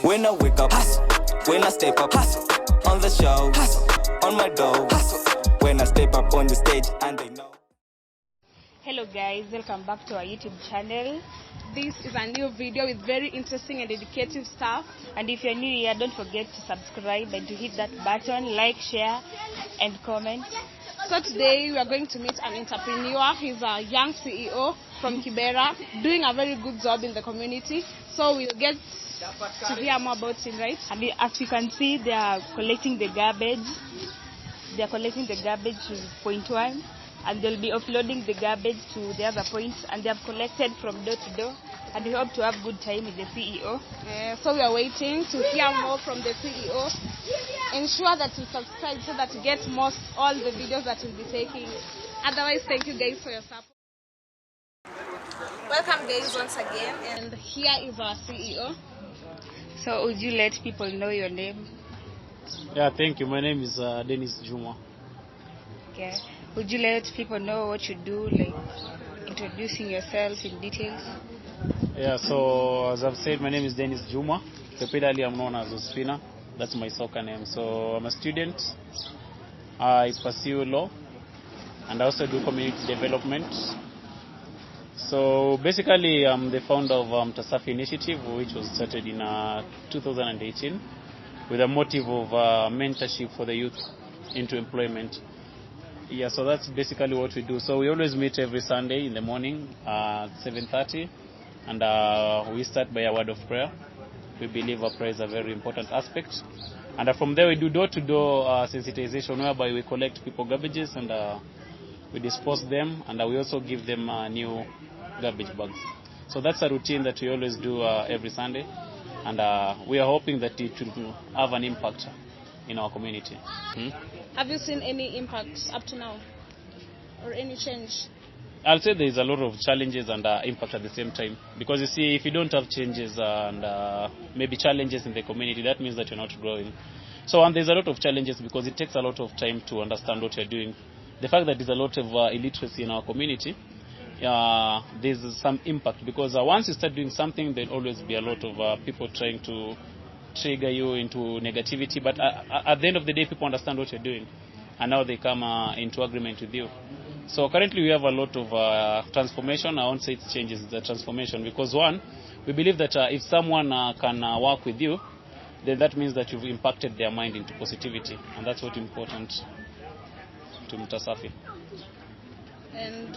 When I wake up, hustle. When I step up, hustle. On the show, hustle. On my dough, hustle. When I step up on the stage and they know. Hello guys, welcome back to our YouTube channel. This is a new video with very interesting and educative stuff. And if you're new here, don't forget to subscribe and to hit that button, like, share, and comment. So today we are going to meet an entrepreneur. He's a young CEO from Kibera, doing a very good job in the community. So we'll get to hear more about him, right? And as you can see, they are collecting the garbage. They are collecting the garbage to point one, and they'll be offloading the garbage to the other points. And they have collected from door to door, and we hope to have good time with the CEO. So we are waiting to hear more from the CEO. Ensure that you subscribe so that you get all the videos that we'll be taking. Otherwise, thank you guys for your support. Welcome guys once again, and here is our CEO. So would you let people know your name? Yeah, thank you. My name is Dennis Juma. Okay. Would you let people know what you do, like introducing yourself in details? Yeah, so as I've said, my name is Dennis Juma. Repeatedly, I'm known as Ospina. That's my soccer name. So I'm a student. I pursue law, and I also do community development. So basically, I'm the founder of Mtaa Safi initiative, which was started in 2018 with a motive of mentorship for the youth into employment. Yeah, so that's basically what we do. So we always meet every Sunday in the morning at 7:30, and we start by a word of prayer. We believe our prayer is a very important aspect. And from there we do door-to-door sensitization, whereby we collect people garbages and we dispose them, and we also give them new garbage bags. So that's a routine that we always do every Sunday, and we are hoping that it will have an impact in our community. Have you seen any impacts up to now, or any change? I'll say there is a lot of challenges and impact at the same time, because you see, if you don't have changes and maybe challenges in the community, that means that you're not growing. So and there's a lot of challenges because it takes a lot of time to understand what you're doing. The fact that there's a lot of illiteracy in our community, there's some impact, because once you start doing something, there'll always be a lot of people trying to trigger you into negativity. But at the end of the day, people understand what you're doing, and now they come into agreement with you. So currently we have a lot of transformation. I won't say it's changes, it's a transformation, because one, we believe that if someone can work with you, then that means that you've impacted their mind into positivity, and that's what's important to Mtaa Safi. And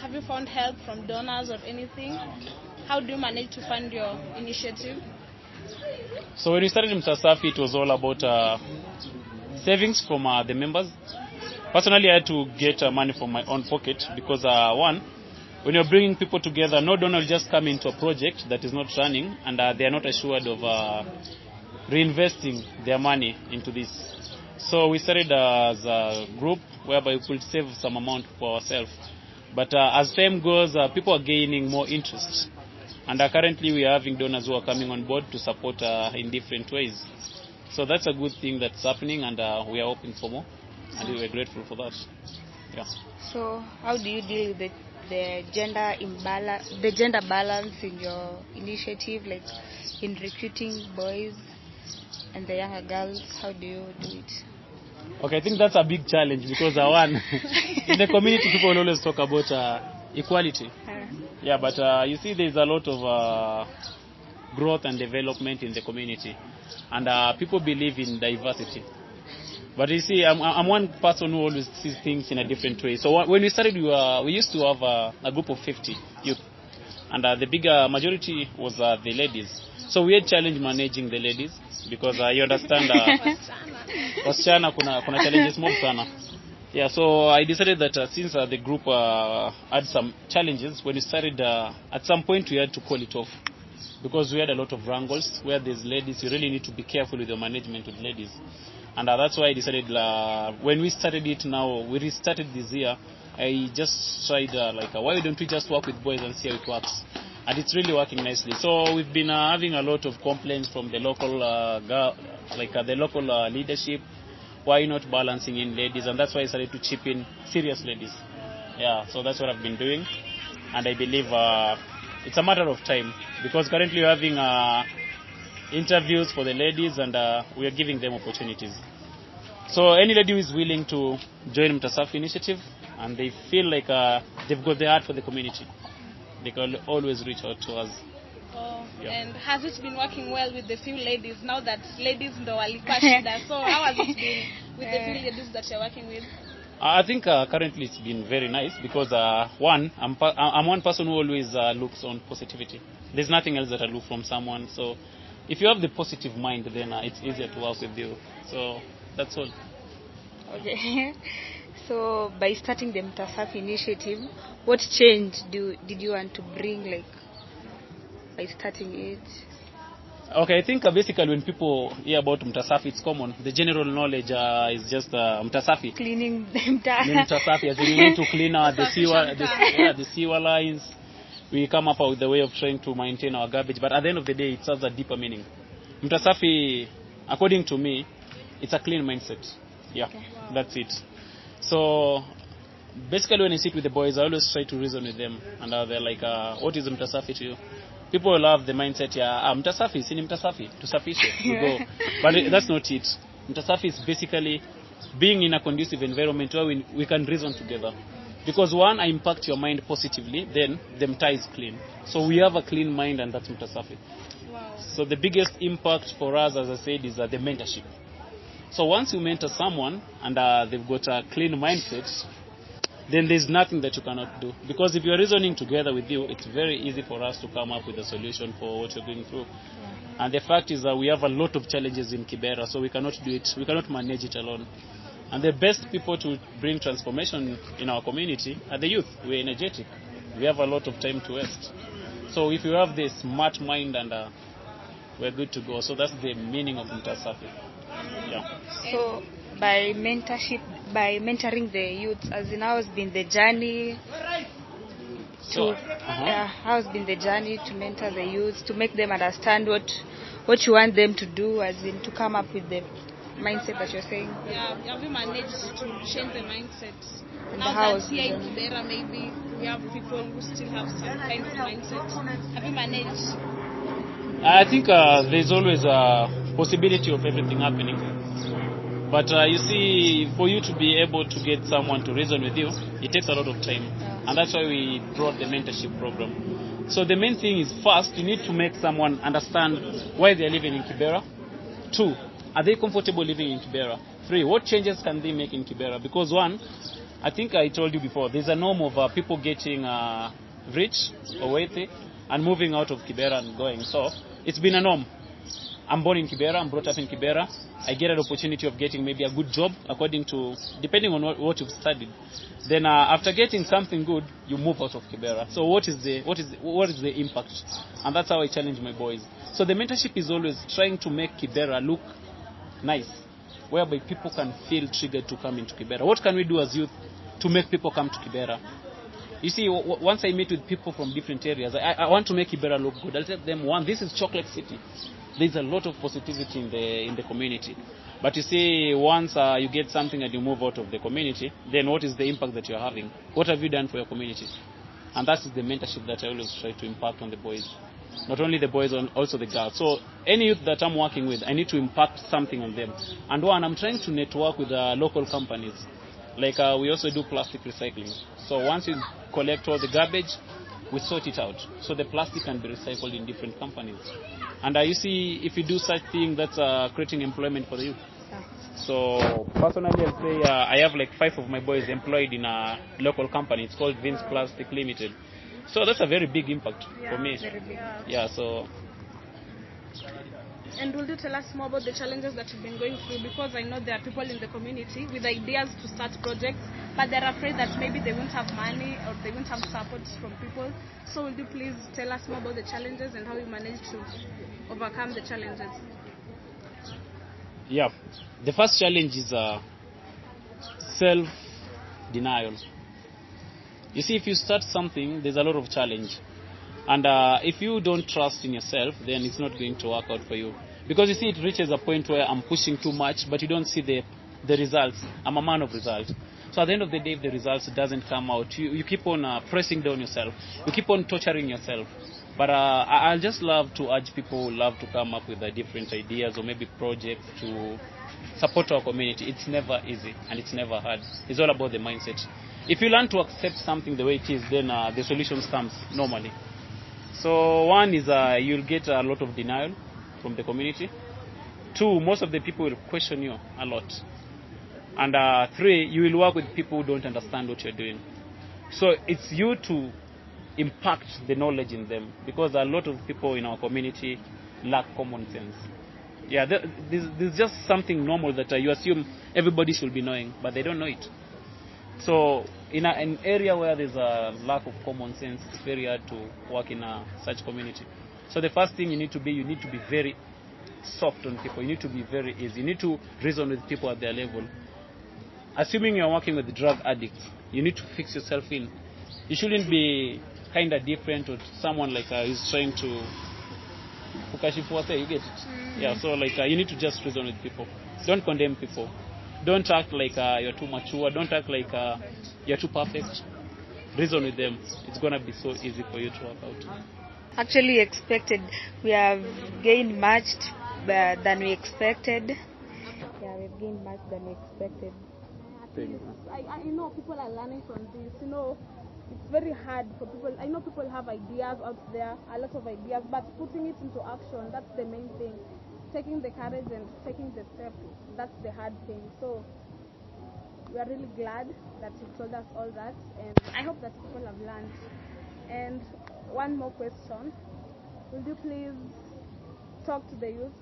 have you found help from donors or anything? How do you manage to fund your initiative? So when we started Mtaa Safi, it was all about savings from the members. Personally, I had to get money from my own pocket, because one, when you're bringing people together, no donor will just come into a project that is not running, and they are not assured of reinvesting their money into this. So we started as a group whereby we could save some amount for ourselves. But as time goes, people are gaining more interest. And currently we are having donors who are coming on board to support in different ways. So that's a good thing that's happening, and we are hoping for more. And we are grateful for that. Yeah. So how do you deal with the gender balance in your initiative, like in recruiting boys and the younger girls? How do you do it? Okay, I think that's a big challenge, because one, in the community, people always talk about equality. Yeah, but you see, there's a lot of growth and development in the community, and people believe in diversity. But you see, I'm one person who always sees things in a different way. So when we started, we used to have a group of 50 youth, and the bigger majority was the ladies. So we had challenge managing the ladies, because you understand, wasichana kuna challenges more sana. Yeah, so I decided that since the group had some challenges, when we started, at some point we had to call it off, because we had a lot of wrangles where there's ladies. You really need to be careful with your management with ladies. And that's why I decided, when we started it now, we restarted this year, I just tried, why don't we just work with boys and see how it works? And it's really working nicely. So we've been having a lot of complaints from the local, the local leadership. Why not balancing in ladies? And that's why I started to chip in serious ladies. Yeah, so that's what I've been doing. And I believe it's a matter of time, because currently we're having interviews for the ladies, and we are giving them opportunities. So any lady who is willing to join Mtaa Safi initiative and they feel like they've got the heart for the community, they can always reach out to us. Oh, Yeah. and has it been working well with the few ladies now that ladies ndo walikuwa shida? So how has it been with the few ladies that you're working with? I think currently it's been very nice because one, I'm one person who always looks on positivity. There's nothing else that I look from someone. So if you have the positive mind, then it's easier to work with you. So that's all. Okay. So by starting the Mtaa Safi initiative, what change did you want to bring, like, by starting it? Okay, I think basically when people hear about Mtaa Safi, it's common. The general knowledge is just Mtaa Safi. Cleaning the Mtaa. Mtaa Safi, as in we need to clean the sewer lines. We come up with the way of trying to maintain our garbage, but at the end of the day, it serves a deeper meaning. Mtaa Safi, according to me, it's a clean mindset. Yeah, okay. Wow. That's it. So basically when I sit with the boys, I always try to reason with them, and they're like, what is Mtaa Safi to you? People love the mindset, Mtaa Safi, sini Mtaa Safi, tusafishe, we go. But that's not it. Mtaa Safi is basically being in a conducive environment where we can reason together. Because one, I impact your mind positively, then the Mtaa is clean. So we have a clean mind, and that's Mtaa Safi. Wow. So the biggest impact for us, as I said, is the mentorship. So once you mentor someone and they've got a clean mindset, then there's nothing that you cannot do. Because if you're reasoning together with you, it's very easy for us to come up with a solution for what you're going through. Yeah. And the fact is that we have a lot of challenges in Kibera, so we cannot do it, we cannot manage it alone. And the best people to bring transformation in our community are the youth. We're energetic. We have a lot of time to waste. So if you have this smart mind, and we're good to go. So that's the meaning of Mtaa Safi. Yeah. So by mentoring the youth, as in how has been the journey how has been the journey to mentor the youth, to make them understand what you want them to do, as in to come up with the mindset that you're saying? Yeah, have you managed to change the mindset? In now the house, that here in Kibera, maybe we have people who still have some kind of mindset. Have you managed? I think there's always a possibility of everything happening. But you see, for you to be able to get someone to reason with you, it takes a lot of time. Yeah. And that's why we brought the mentorship program. So the main thing is, first, you need to make someone understand why they're living in Kibera. 2, are they comfortable living in Kibera? 3, what changes can they make in Kibera? Because 1, I think I told you before, there's a norm of people getting rich or wealthy and moving out of Kibera and going. So it's been a norm. I'm born in Kibera, I'm brought up in Kibera. I get an opportunity of getting maybe a good job depending on what you've studied. Then after getting something good, you move out of Kibera. So what is the impact? And that's how I challenge my boys. So the mentorship is always trying to make Kibera look nice, whereby people can feel triggered to come into Kibera. What can we do as youth to make people come to Kibera? You see, once I meet with people from different areas, I want to make Kibera look good. I'll tell them, 1, this is Chocolate City. There's a lot of positivity in the community. But you see, once you get something and you move out of the community, then what is the impact that you're having? What have you done for your community? And that is the mentorship that I always try to impact on the boys. Not only the boys, also the girls. So any youth that I'm working with, I need to impact something on them. And 1, I'm trying to network with local companies. Like we also do plastic recycling. So once you collect all the garbage, we sort it out. So the plastic can be recycled in different companies. And you see, if you do such thing, that's creating employment for the youth. So personally, I'll say I have like 5 of my boys employed in a local company. It's called Vince Plastic Limited. So that's a very big impact for me. Very big. Yeah, so. And will you tell us more about the challenges that you've been going through? Because I know there are people in the community with ideas to start projects, but they're afraid that maybe they won't have money or they won't have support from people. So will you please tell us more about the challenges and how you managed to overcome the challenges? Yeah, the first challenge is self-denial. You see, if you start something, there's a lot of challenge. And if you don't trust in yourself, then it's not going to work out for you. Because you see, it reaches a point where I'm pushing too much, but you don't see the results. I'm a man of results. So at the end of the day, if the results doesn't come out, you keep on pressing down yourself. You keep on torturing yourself. But I'll just love to urge people who love to come up with different ideas or maybe projects to support our community. It's never easy and it's never hard. It's all about the mindset. If you learn to accept something the way it is, then the solutions comes normally. So one is you'll get a lot of denial from the community. Two, most of the people will question you a lot. And three, you will work with people who don't understand what you're doing. So it's you to impact the knowledge in them, because a lot of people in our community lack common sense. Yeah, there's just something normal that you assume everybody should be knowing, but they don't know it. So in an area where there's a lack of common sense, it's very hard to work in such community. So the first thing you need to be very soft on people. You need to be very easy. You need to reason with people at their level. Assuming you're working with drug addicts, you need to fix yourself in. You shouldn't be kind of different with someone like who's trying to you get it. Yeah, so like you need to just reason with people. Don't condemn people. Don't act like you're too mature. Don't act like you're too perfect. Reason with them. It's gonna be so easy for you to work out. Actually expected. We have gained much than we expected. Yeah, we've gained much than we expected. I know people are learning from this. You know, it's very hard for people. I know people have ideas out there, a lot of ideas, but putting it into action, that's the main thing. Taking the courage and taking the step, that's the hard thing. So we are really glad that you told us all that, and I hope that people have learned. And one more question. Will you please talk to the youth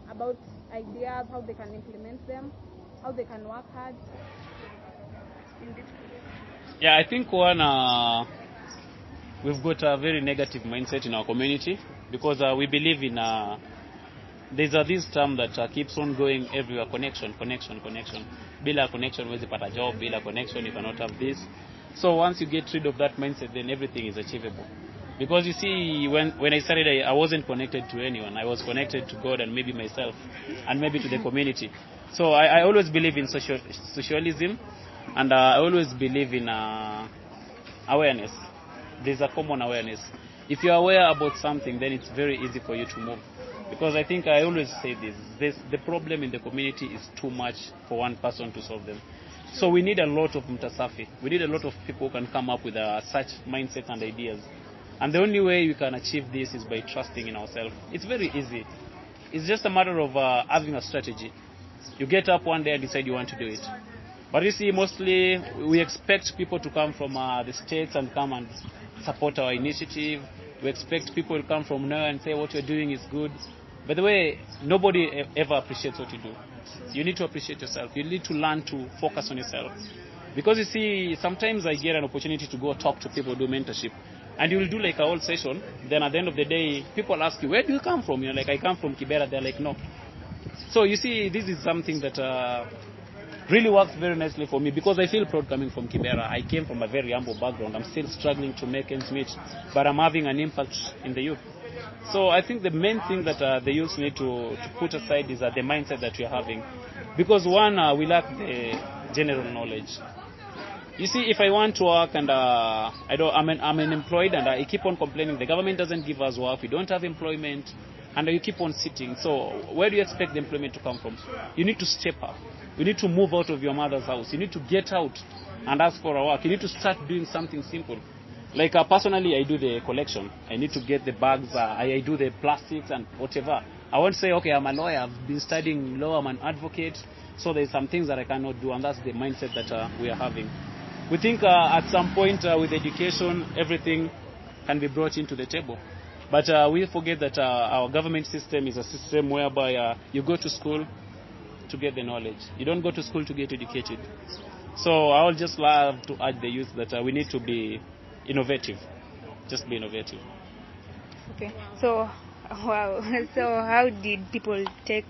about ideas, how they can implement them, how they can work hard? Yeah, I think we've got a very negative mindset in our community, because we believe in there's this term that keeps on going everywhere: connection. Bila connection, huwezi pata job. Bila connection, you cannot have this. So once you get rid of that mindset, then everything is achievable. Because you see, when I started, I wasn't connected to anyone. I was connected to God and maybe myself, and maybe to the community. So I always believe in socialism, and I always believe in awareness. There's a common awareness. If you're aware about something, then it's very easy for you to move. Because I think I always say this: the problem in the community is too much for one person to solve them. So we need a lot of Mtaa Safi. We need a lot of people who can come up with such mindsets and ideas. And the only way we can achieve this is by trusting in ourselves. It's very easy. It's just a matter of having a strategy. You get up one day and decide you want to do it. But you see, mostly we expect people to come from the states and come and support our initiative. We expect people to come from nowhere and say what you're doing is good. By the way, nobody ever appreciates what you do. You need to appreciate yourself. You need to learn to focus on yourself. Because you see, sometimes I get an opportunity to go talk to people, do mentorship. And you will do like a whole session. Then at the end of the day, people ask you, where do you come from? You're like, I come from Kibera. They're like, no. So you see, this is something that really works very nicely for me, because I feel proud coming from Kibera. I came from a very humble background. I'm still struggling to make ends meet, but I'm having an impact in the youth. So I think the main thing that the youth need to put aside is the mindset that we're having. Because one, we lack the general knowledge. You see, if I want to work and I'm unemployed and I keep on complaining, the government doesn't give us work, we don't have employment, and you keep on sitting. So where do you expect the employment to come from? You need to step up. You need to move out of your mother's house. You need to get out and ask for a work. You need to start doing something simple. Like personally, I do the collection. I need to get the bags. I do the plastics and whatever. I won't say, okay, I'm a lawyer. I've been studying law. I'm an advocate. So there's some things that I cannot do, and that's the mindset that we are having. We think at some point with education, everything can be brought into the table. But we forget that our government system is a system whereby you go to school to get the knowledge. You don't go to school to get educated. So I would just love to urge the youth that we need to be innovative. Just be innovative. Okay. So, wow. So how did people take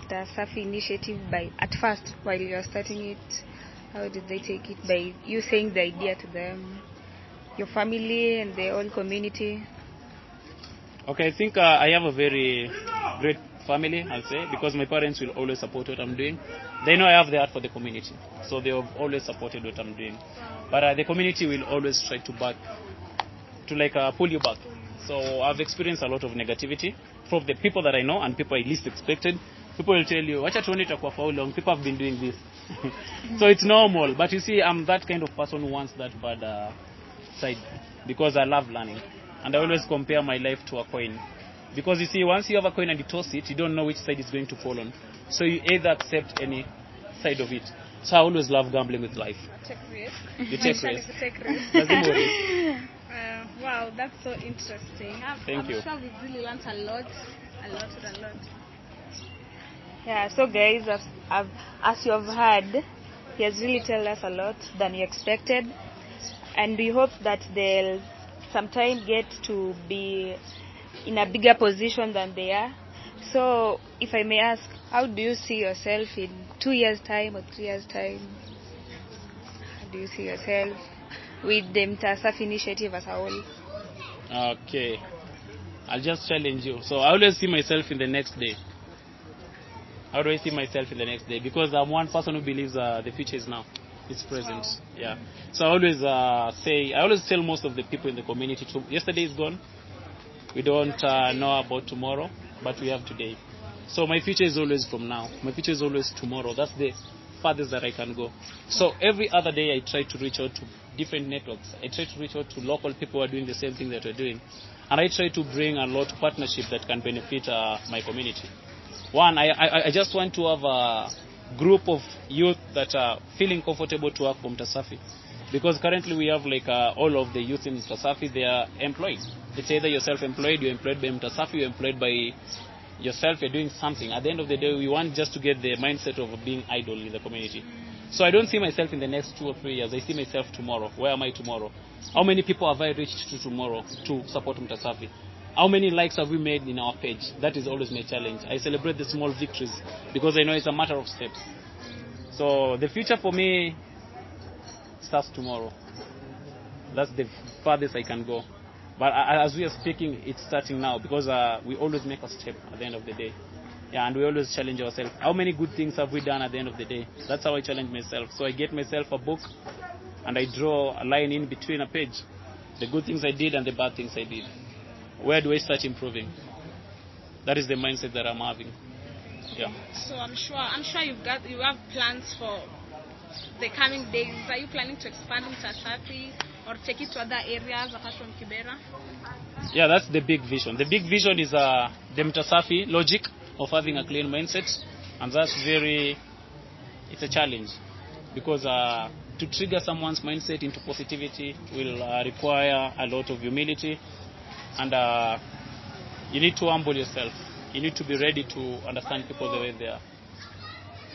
the Safi initiative at first while you are starting it? How did they take it? By you saying the idea to them, your family and the whole community? Okay, I think I have a very great family, I'll say, because my parents will always support what I'm doing. They know I have the heart for the community, so they have always supported what I'm doing. But the community will always try to pull you back. So I've experienced a lot of negativity from the people that I know and people I least expected. People will tell you, "Wacha tuone itakuwa for how long? People have been doing this." So it's normal. But you see, I'm that kind of person who wants that bad side because I love learning. And I always compare my life to a coin. Because you see, once you have a coin and you toss it, you don't know which side it's going to fall on. So you either accept any side of it. So I always love gambling with life. Take risk. You take risk. Take risk. Lazima urisk. Wow, that's so interesting. Thank you. I'm sure we've really learned a lot. Yeah, so guys, as you have heard, he has really told us a lot than you expected. And we hope that they'll sometime get to be in a bigger position than they are. So, if I may ask, how do you see yourself in 2 years' time or 3 years' time? How do you see yourself with the Mtaa Safi initiative as a whole? Okay. I'll just challenge you. So I always see myself in the next day. How do I see myself in the next day? Because I'm one person who believes the future is now. It's present. Wow. Yeah. So I always tell most of the people in the community, yesterday is gone. We don't know about tomorrow, but we have today. So my future is always from now. My future is always tomorrow. That's the farthest that I can go. So every other day I try to reach out to different networks. I try to reach out to local people who are doing the same thing that we're doing. And I try to bring a lot of partnership that can benefit my community. One, I just want to have a group of youth that are feeling comfortable to work for Mtaa Safi. Because currently we have all of the youth in Mtaa Safi, they are employed. It's either you're self-employed, you're employed by Mtaa Safi, you're employed by yourself, you're doing something. At the end of the day, we want just to get the mindset of being idle in the community. So I don't see myself in the next 2 or 3 years. I see myself tomorrow. Where am I tomorrow? How many people have I reached to tomorrow to support Mtaa Safi? How many likes have we made in our page? That is always my challenge. I celebrate the small victories because I know it's a matter of steps. So the future for me starts tomorrow. That's the farthest I can go. But as we are speaking, it's starting now because we always make a step at the end of the day. Yeah, and we always challenge ourselves. How many good things have we done at the end of the day? That's how I challenge myself. So I get myself a book and I draw a line in between a page. The good things I did and the bad things I did. Where do I start improving? That is the mindset that I'm having. Yeah. So I'm sure you have plans for the coming days. Are you planning to expand Mtaa Safi or take it to other areas apart from Kibera? Yeah, that's the big vision. The big vision is the Mtaa Safi logic of having a clean mindset, and that's it's a challenge because to trigger someone's mindset into positivity will require a lot of humility, and you need to humble yourself. You need to be ready to understand people the way they are.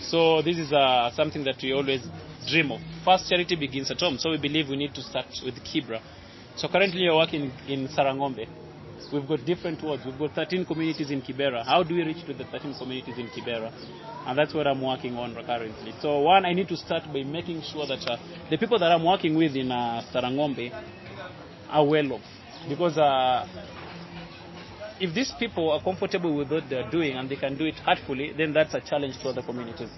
So this is something that we always dream of. First, charity begins at home. So we believe we need to start with Kibera. So currently you're working in Sarangombe. We've got different wards. We've got 13 communities in Kibera. How do we reach to the 13 communities in Kibera? And that's what I'm working on currently. So one, I need to start by making sure that the people that I'm working with in Sarangombe are well off. Because if these people are comfortable with what they're doing and they can do it heartfully, then that's a challenge to other communities.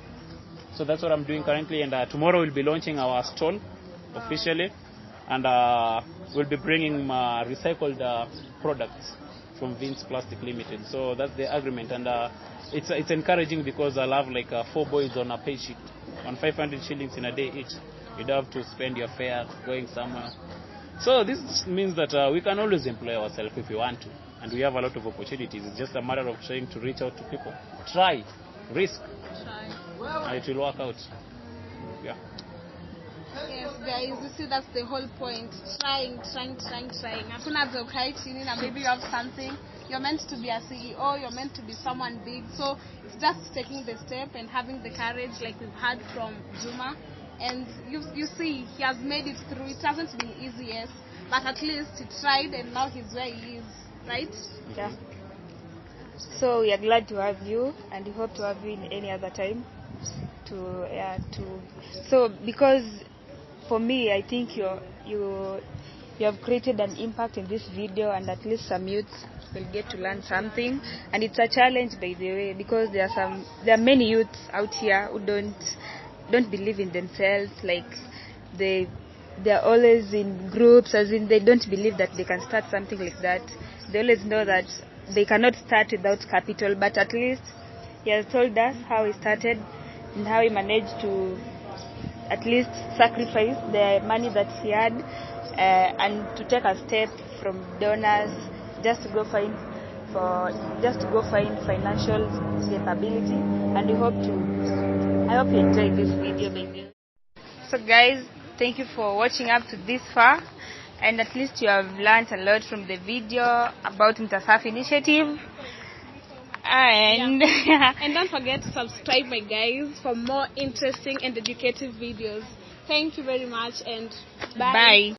So that's what I'm doing currently, and tomorrow we'll be launching our stall officially, and we'll be bringing recycled products from Vince Plastic Limited. So that's the agreement, and it's encouraging because I'll have 4 boys on a pay sheet on 500 shillings in a day each. You don't have to spend your fare going somewhere. So this means that we can always employ ourselves if we want to, and we have a lot of opportunities. It's just a matter of trying to reach out to people. Try, risk, and it will work out. Yeah. Yes, guys, you see that's the whole point. Trying. As soon as maybe you have something, you're meant to be a CEO, you're meant to be someone big. So it's just taking the step and having the courage, like we've heard from Juma. And you see, he has made it through. It hasn't been easy, yes, but at least he tried, and now he's where he is, right? Yeah. So we are glad to have you, and we hope to have you in any other time. So because for me, I think you have created an impact in this video, and at least some youths will get to learn something. And it's a challenge, by the way, because there are many youths out here who don't believe in themselves. Like they're always in groups, as in they don't believe that they can start something like that. they always know that they cannot start without capital, but at least he has told us how he started and how he managed to at least sacrifice the money that he had and to take a step from donors just to go find financial capability. And I hope you enjoyed this video, baby. So guys, thank you for watching up to this far, and at least you have learned a lot from the video about Mtaa Safi initiative. And and don't forget to subscribe, my guys, for more interesting and educative videos. Thank you very much, and bye.